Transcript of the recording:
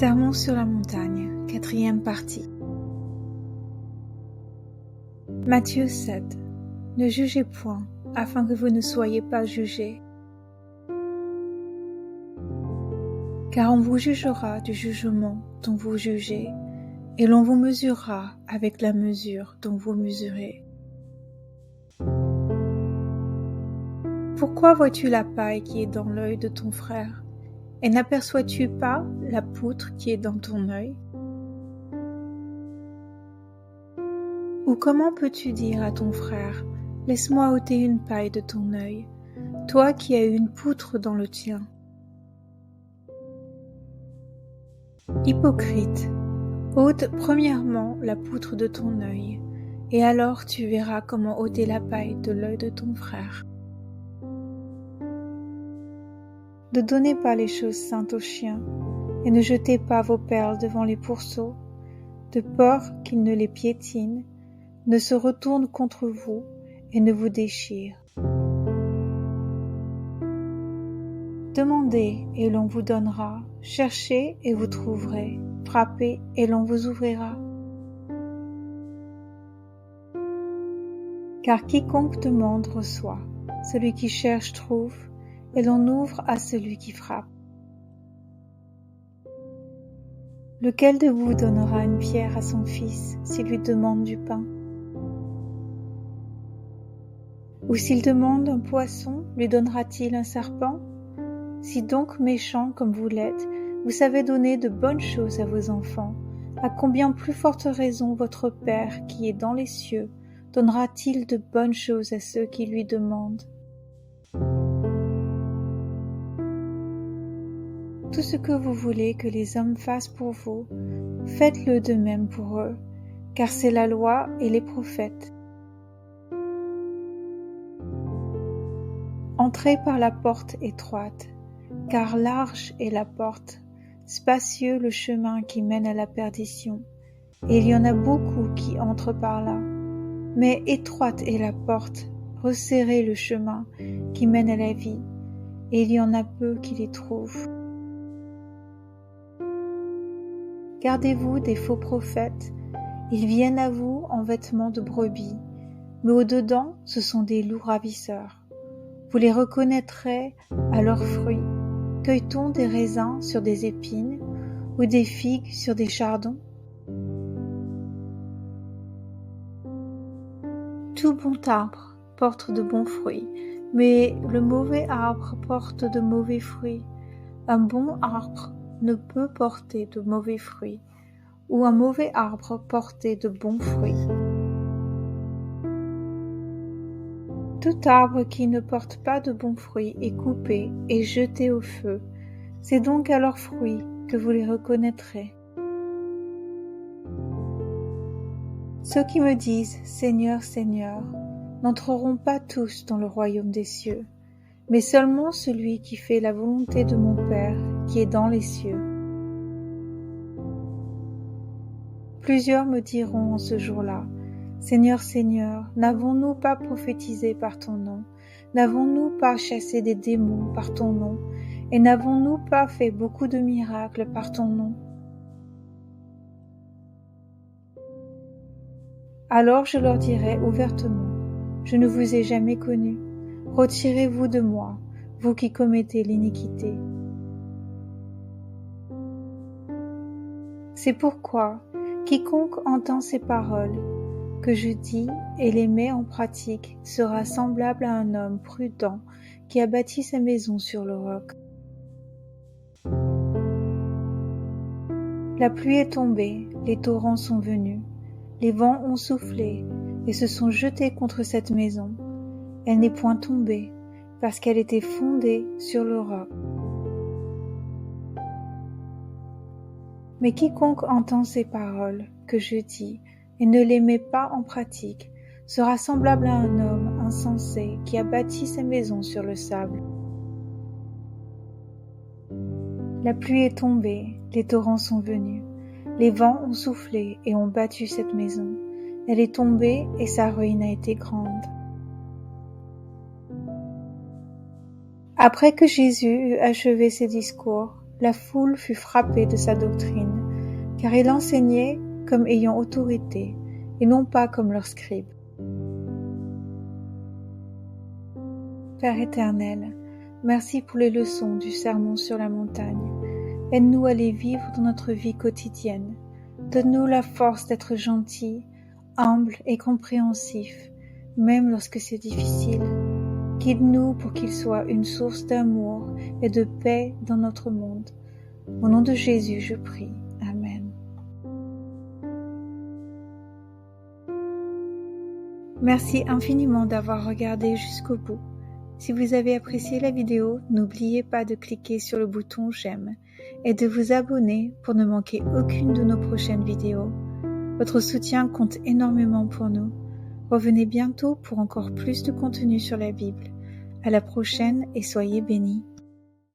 Sermon sur la montagne, 4e partie. Matthieu 7. Ne jugez point, afin que vous ne soyez pas jugés. Car on vous jugera du jugement dont vous jugez, et l'on vous mesurera avec la mesure dont vous mesurez. Pourquoi vois-tu la paille qui est dans l'œil de ton frère, et n'aperçois-tu pas la poutre qui est dans ton œil? Ou comment peux-tu dire à ton frère, laisse-moi ôter une paille de ton œil, toi qui as une poutre dans le tien? Hypocrite, ôte premièrement la poutre de ton œil, et alors tu verras comment ôter la paille de l'œil de ton frère. Ne donnez pas les choses saintes aux chiens, et ne jetez pas vos perles devant les pourceaux, de peur qu'ils ne les piétinent, ne se retournent contre vous et ne vous déchirent. Demandez et l'on vous donnera, cherchez et vous trouverez, frappez et l'on vous ouvrira. Car quiconque demande reçoit, celui qui cherche trouve, et l'on ouvre à celui qui frappe. Lequel de vous donnera une pierre à son fils s'il lui demande du pain? Ou s'il demande un poisson, lui donnera-t-il un serpent? Si donc méchant comme vous l'êtes, vous savez donner de bonnes choses à vos enfants, à combien plus forte raison votre Père qui est dans les cieux donnera-t-il de bonnes choses à ceux qui lui demandent? Tout ce que vous voulez que les hommes fassent pour vous, faites-le de même pour eux, car c'est la loi et les prophètes. Entrez par la porte étroite, car large est la porte, spacieux le chemin qui mène à la perdition, et il y en a beaucoup qui entrent par là. Mais étroite est la porte, resserré le chemin qui mène à la vie, et il y en a peu qui les trouvent. Gardez-vous des faux prophètes, ils viennent à vous en vêtements de brebis, mais au-dedans ce sont des loups ravisseurs. Vous les reconnaîtrez à leurs fruits. Cueille-t-on des raisins sur des épines, ou des figues sur des chardons? Tout bon arbre porte de bons fruits, mais le mauvais arbre porte de mauvais fruits. Un bon arbre ne peut porter de mauvais fruits, ou un mauvais arbre porter de bons fruits. Tout arbre qui ne porte pas de bons fruits est coupé et jeté au feu. C'est donc à leurs fruits que vous les reconnaîtrez. Ceux qui me disent « Seigneur, Seigneur » n'entreront pas tous dans le royaume des cieux, mais seulement celui qui fait la volonté de mon Père qui est dans les cieux. Plusieurs me diront en ce jour-là, Seigneur, Seigneur, n'avons-nous pas prophétisé par ton nom? N'avons-nous pas chassé des démons par ton nom? Et n'avons-nous pas fait beaucoup de miracles par ton nom? Alors je leur dirai ouvertement, je ne vous ai jamais connus. Retirez-vous de moi, vous qui commettez l'iniquité. C'est pourquoi, quiconque entend ces paroles que je dis et les met en pratique sera semblable à un homme prudent qui a bâti sa maison sur le roc. La pluie est tombée, les torrents sont venus, les vents ont soufflé et se sont jetés contre cette maison. Elle n'est point tombée parce qu'elle était fondée sur le roc. Mais quiconque entend ces paroles que je dis et ne les met pas en pratique sera semblable à un homme insensé qui a bâti sa maison sur le sable. La pluie est tombée, les torrents sont venus, les vents ont soufflé et ont battu cette maison. Elle est tombée et sa ruine a été grande. Après que Jésus eut achevé ses discours, La foule fut frappée de sa doctrine, car il enseignait comme ayant autorité, et non pas comme leurs scribes. Père éternel, merci pour les leçons du sermon sur la montagne. Aide-nous à les vivre dans notre vie quotidienne. Donne-nous la force d'être gentils, humbles et compréhensifs, même lorsque c'est difficile. Guide-nous pour qu'il soit une source d'amour et de paix dans notre monde. Au nom de Jésus, je prie. Amen. Merci infiniment d'avoir regardé jusqu'au bout. Si vous avez apprécié la vidéo, n'oubliez pas de cliquer sur le bouton j'aime et de vous abonner pour ne manquer aucune de nos prochaines vidéos. Votre soutien compte énormément pour nous. Revenez bientôt pour encore plus de contenu sur la Bible. À la prochaine et soyez bénis.